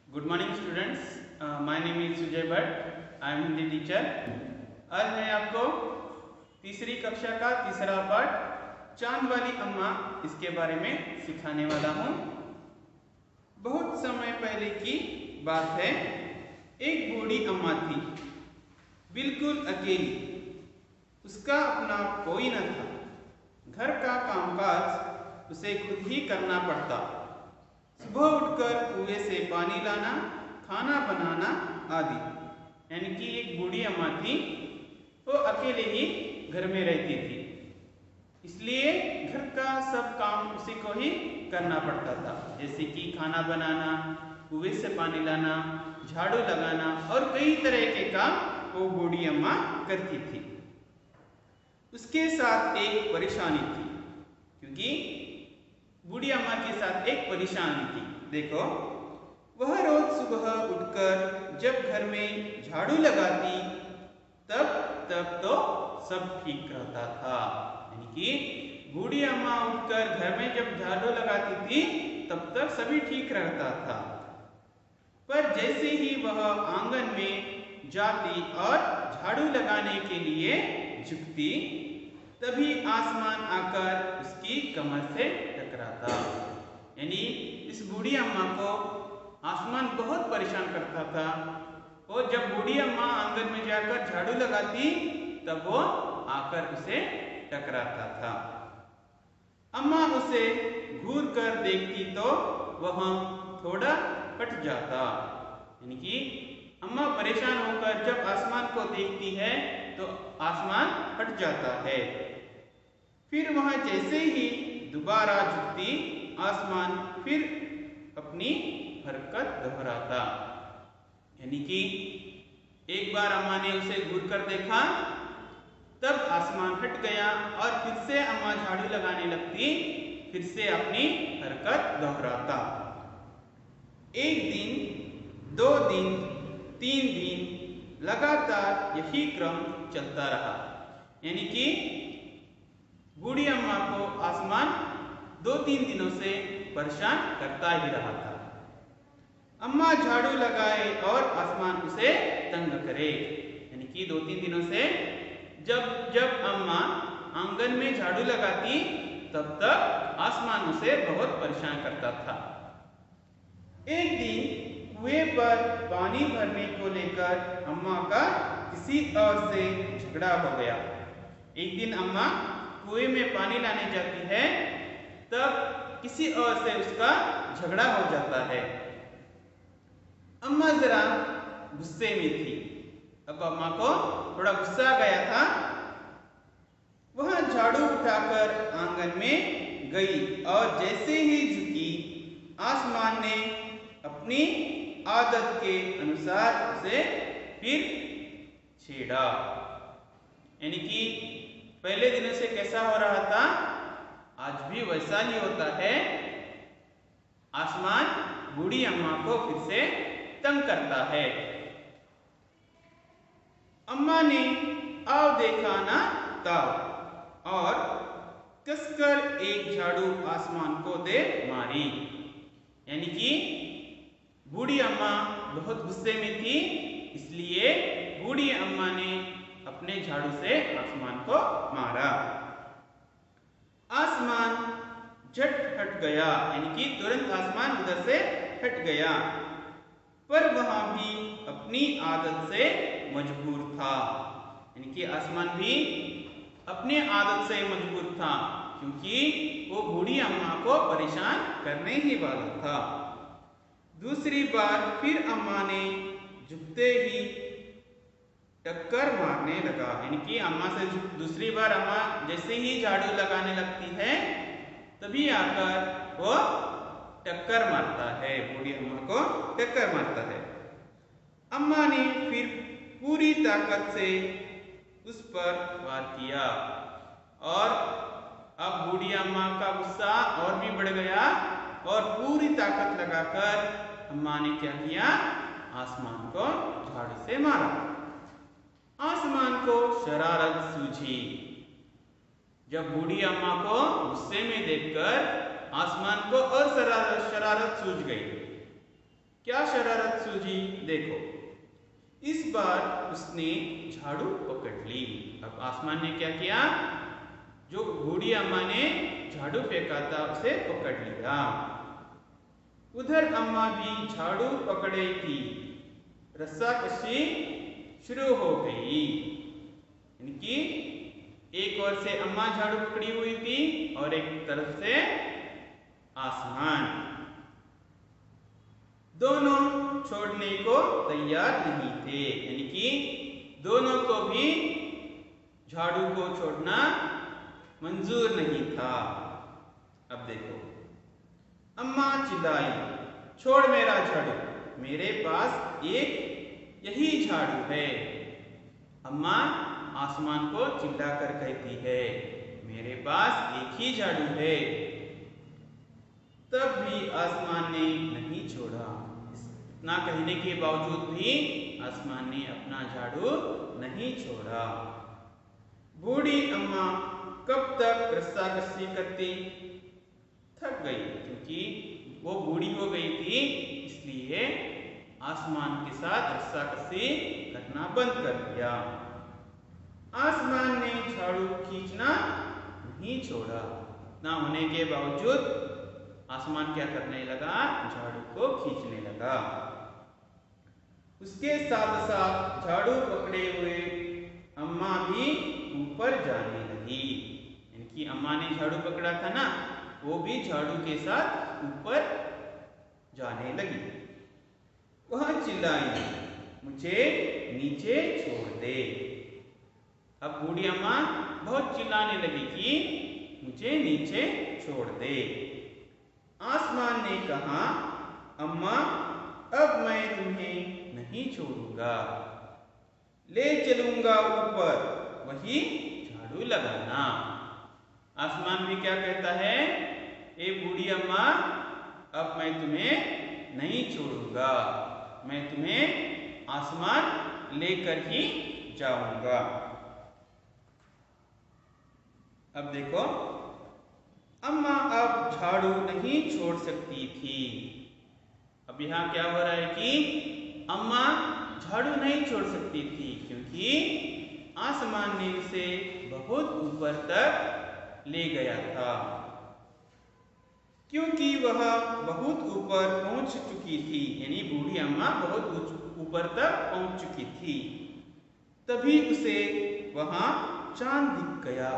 Good morning students, my name is Sujay Bhatt. I am Hindi teacher. आज मैं आपको तीसरी कक्षा का तीसरा पाठ चांद वाली अम्मा इसके बारे में सिखाने वाला हूँ। बहुत समय पहले की बात है। एक बूढ़ी अम्मा थी, बिल्कुल अकेली। उसका अपना कोई न था। घर का कामकाज उसे खुद ही करना पड़ता। सुबह उठकर कुएं से पानी लाना, खाना बनाना आदि। यानी कि एक बूढ़ी अम्मा थी, वो अकेले ही घर में रहती थी, इसलिए घर का सब काम उसी को ही करना पड़ता था। जैसे कि खाना बनाना, कुएं से पानी लाना, झाड़ू लगाना और कई तरह के काम वो बूढ़ी अम्मा करती थी। उसके साथ एक परेशानी थी, क्योंकि बूढ़ी अम्मा के साथ एक परेशानी थी। देखो, वह रोज सुबह उठकर जब घर में झाड़ू लगाती तब तो सब ठीक रहता था। यानी कि बूढ़ी अम्मा उठकर घर में जब झाड़ू लगाती थी तब तक सभी ठीक रहता था। पर जैसे ही वह आंगन में जाती और झाड़ू लगाने के लिए झुकती, तभी आसमान आकर उसकी कमर से टकराता। यानी इस बूढ़ी अम्मा को आसमान बहुत परेशान करता था। और जब बूढ़ी अम्मा आंगन में जाकर झाड़ू लगाती तब वो आकर उसे टकराता था। अम्मा उसे घूर कर देखती तो वह थोड़ा हट जाता। यानी कि अम्मा परेशान होकर जब आसमान को देखती है तो आसमान हट जाता है। फिर वह जैसे ही दोबारा झुकती, आसमान फिर अपनी हरकत दोहराता। यानी कि एक बार अम्मा ने उसे घूर कर देखा, तब आसमान हट गया और फिर से अम्मा झाड़ू लगाने लगती, फिर से अपनी हरकत दोहराता। एक दिन, 2 दिन, 3 दिन लगातार यही क्रम चलता रहा। यानी कि बूढ़ी अम्मा को आसमान 2-3 दिनों से परेशान करता ही रहा था। अम्मा झाड़ू लगाए और आसमान उसे तंग करे। यानी कि 2-3 दिनों से जब अम्मा आंगन में झाड़ू लगाती तब तक आसमान उसे बहुत परेशान करता था। एक दिन कुएं पर पानी भरने को लेकर अम्मा का किसी और से झगड़ा हो गया। एक दिन अम्मा कुएं में पानी लाने जाती है, तब किसी और से उसका झगड़ा हो जाता है। अम्मा जरा गुस्से में थी। अब अम्मा को थोड़ा गुस्सा आ गया था। वह झाड़ू उठाकर आंगन में गई और जैसे ही झुकी, आसमान ने अपनी आदत के अनुसार उसे फिर छेड़ा। यानी कि पहले दिनों से कैसा हो रहा था, आज भी वैसा ही होता है। आसमान बूढ़ी अम्मा को फिर से तंग करता है। अम्मा ने आओ देखा ना ताव और कसकर एक झाड़ू आसमान को दे मारी। यानी कि बूढ़ी अम्मा बहुत गुस्से में थी, इसलिए बूढ़ी अम्मा ने अपने झाड़ू से आसमान को मारा। आसमान झट हट गया, यानी कि तुरंत आसमान उधर से हट गया। पर वहां भी अपनी आदत से मजबूर था। यानी कि आसमान भी अपनी आदत से मजबूर था, क्योंकि वो बूढ़ी अम्मा को परेशान करने ही वाला था। दूसरी बार फिर अम्मा ने झुकते ही टक्कर मारने लगा। यानी कि अम्मा से दूसरी बार अम्मा जैसे ही झाड़ू लगाने लगती है, तभी आकर वो टक्कर मारता है, बूढ़ी अम्मा को टक्कर मारता है। अम्मा ने फिर पूरी ताकत से उस पर वार किया और अब बूढ़ी अम्मा का गुस्सा और भी बढ़ गया और पूरी ताकत लगाकर अम्मा ने क्या किया, आसमान को झाड़ू से मारा। आसमान को शरारत सूझी। जब बूढ़ी अम्मा को गुस्से में देखकर आसमान को और शरारत सूझ गई, क्या शरारत सूझी देखो। इस बार उसने झाड़ू पकड़ ली। अब आसमान ने क्या किया, जो बूढ़ी अम्मा ने झाड़ू फेंका था उसे पकड़ लिया। उधर अम्मा भी झाड़ू पकड़े थी, रस्साकशी शुरू हो गई। इनकी एक ओर से अम्मा झाड़ू पकड़ी हुई थी और एक तरफ से आसमान। दोनों छोड़ने को तैयार नहीं थे, यानी कि दोनों को भी झाड़ू को छोड़ना मंजूर नहीं था। अब देखो, अम्मा चिल्लाई, छोड़ मेरा झाड़ू, मेरे पास एक यही झाड़ू है। अम्मा आसमान को चिल्लाकर कहती है, मेरे पास एक ही झाड़ू है। तब भी आसमान ने नहीं छोड़ा। इतना कहने के बावजूद भी आसमान ने अपना झाड़ू नहीं छोड़ा। बूढ़ी अम्मा कब तक रस्साकशी करती, थक गई, क्योंकि वो बूढ़ी हो गई थी, इसलिए आसमान के साथ रस्साकशी करना बंद कर दिया। आसमान ने झाड़ू खींचना नहीं छोड़ा। इतना होने के बावजूद आसमान क्या करने लगा, झाड़ू को खींचने लगा। उसके साथ साथ झाड़ू पकड़े हुए अम्मा भी ऊपर जाने लगी। इनकी अम्मा ने झाड़ू पकड़ा था ना, वो भी झाड़ू के साथ ऊपर जाने लगी। वह चिल्लाई, मुझे नीचे छोड़ दे। अब बूढ़ी अम्मा बहुत चिल्लाने लगी कि मुझे नीचे छोड़ दे। आसमान ने कहा, अम्मा अब मैं तुम्हें नहीं छोड़ूंगा, ले चलूंगा ऊपर, वही झाड़ू लगाना। आसमान भी क्या कहता है, ए बूढ़ी अम्मा, अब मैं तुम्हें नहीं छोड़ूंगा, मैं तुम्हें आसमान लेकर ही जाऊंगा। अब देखो, अम्मा अब झाड़ू नहीं छोड़ सकती थी। अब यहाँ क्या हो रहा है कि अम्मा झाड़ू नहीं छोड़ सकती थी, क्योंकि आसमान ने उसे बहुत ऊपर तक ले गया था। क्योंकि वह बहुत ऊपर पहुंच चुकी थी, यानी बूढ़ी अम्मा बहुत ऊपर तक पहुंच चुकी थी। तभी उसे वहां चांद दिख गया।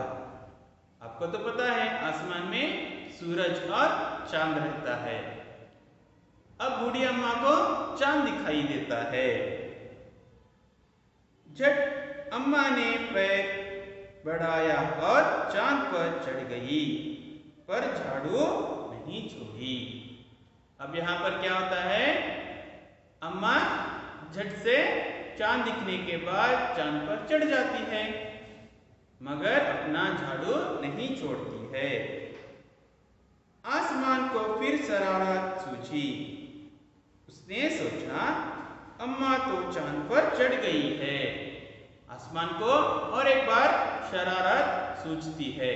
आपको तो पता है आसमान में सूरज और चांद रहता है। अब बूढ़ी अम्मा को चांद दिखाई देता है। झट अम्मा ने पैर बढ़ाया और चांद पर चढ़ गई, पर झाड़ू नहीं छोड़ी। अब यहाँ पर क्या होता है, अम्मा झट से चांद दिखने के बाद चांद पर चढ़ जाती है, मगर अपना झाड़ू नहीं छोड़ती है। आसमान को फिर शरारत सूझी। उसने सोचा, अम्मा तो चांद पर चढ़ गई है। आसमान को और एक बार शरारत सूझती है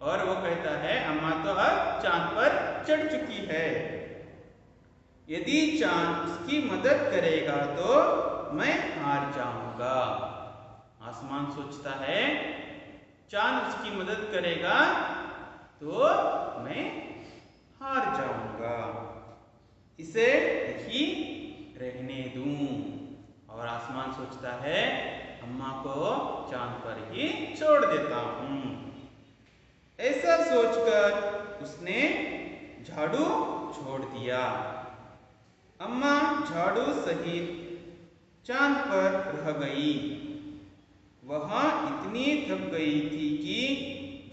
और वो कहता है, अम्मा तो अब चांद पर चढ़ चुकी है। यदि चांद उसकी मदद करेगा तो मैं हार जाऊंगा। आसमान सोचता है, चांद उसकी मदद करेगा तो मैं हार जाऊंगा, इसे ही रहने दूं। और आसमान सोचता है, अम्मा को चांद पर ही छोड़ देता हूं। ऐसा सोचकर उसने झाड़ू छोड़ दिया। अम्मा झाड़ू सहित चांद पर रह गई। वह इतनी थक गई थी कि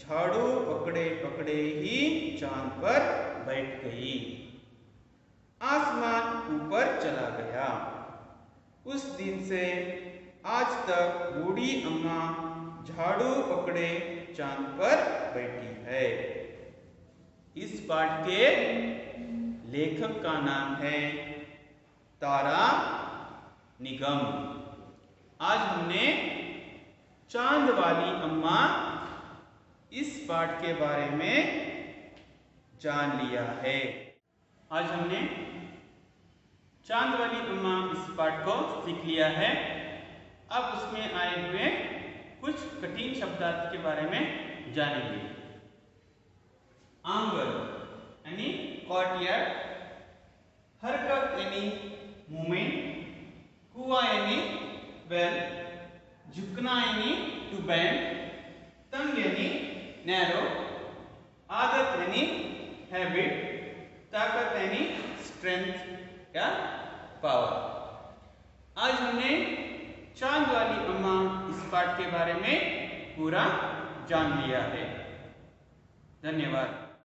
झाड़ू पकड़े पकड़े ही चांद पर बैठ गई। आसमान ऊपर चला गया। उस दिन से आज तक बूढ़ी अम्मा झाड़ू पकड़े चांद पर बैठी है। इस पाठ के लेखक का नाम है तारा निगम। आज हमने चांद वाली अम्मा इस पाठ के बारे में जान लिया है। आज हमने चांद वाली अम्मा इस पाठ को सीख लिया है। अब उसमें आए हुए कुछ कठिन शब्दार्थ के बारे में जानेंगे। आंगन यानी कॉर्टयार्ड, हरकत यानी मूवमेंट, कुआ यानी वेल, झुकना यानी टू बेंड, तंग यानी नैरो, आदत यानी हैबिट, ताकत यानी स्ट्रेंथ या पावर। आज हमने चांद वाली अम्मा इस पाठ के बारे में पूरा जान लिया है। धन्यवाद।